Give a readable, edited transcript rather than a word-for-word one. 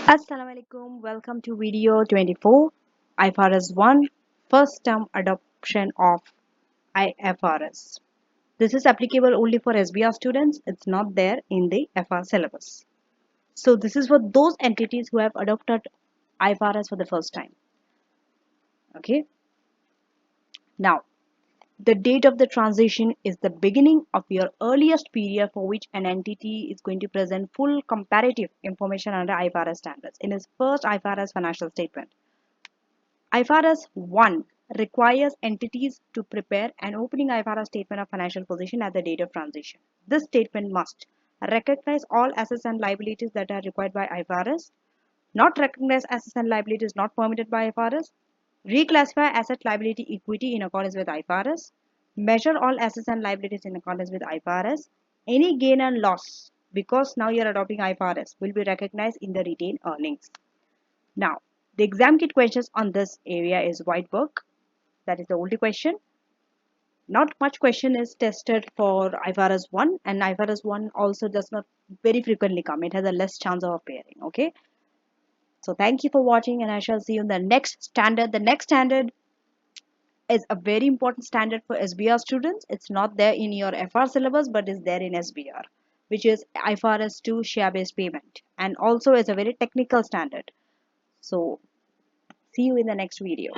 Assalamualaikum. Welcome to video 24 IFRS 1 first term adoption of IFRS. This is applicable only for SBR students. It's not there in the FR syllabus. So this is for those entities who have adopted IFRS for the first time. Okay. Now, the date of the transition is the beginning of your earliest period for which an entity is going to present full comparative information under IFRS standards in its first IFRS financial statement. IFRS 1 requires entities to prepare an opening IFRS statement of financial position at the date of transition. This statement must recognize all assets and liabilities that are required by IFRS, not recognize assets and liabilities not permitted by IFRS, reclassify asset liability equity in accordance with IFRS, measure all assets and liabilities in accordance with IFRS. Any gain and loss, because now you're adopting IFRS, will be recognized in the retained earnings. Now, the exam kit questions on this area is white book. That is the only question. Not much question is tested for IFRS 1, and IFRS 1 also does not very frequently come. It has a less chance of appearing. Okay. So thank you for watching, and I shall see you in the next standard. The next standard is a very important standard for SBR students. It's not there in your FR syllabus, but is there in SBR, which is IFRS 2 share-based payment, and also it's a very technical standard. So see you in the next video.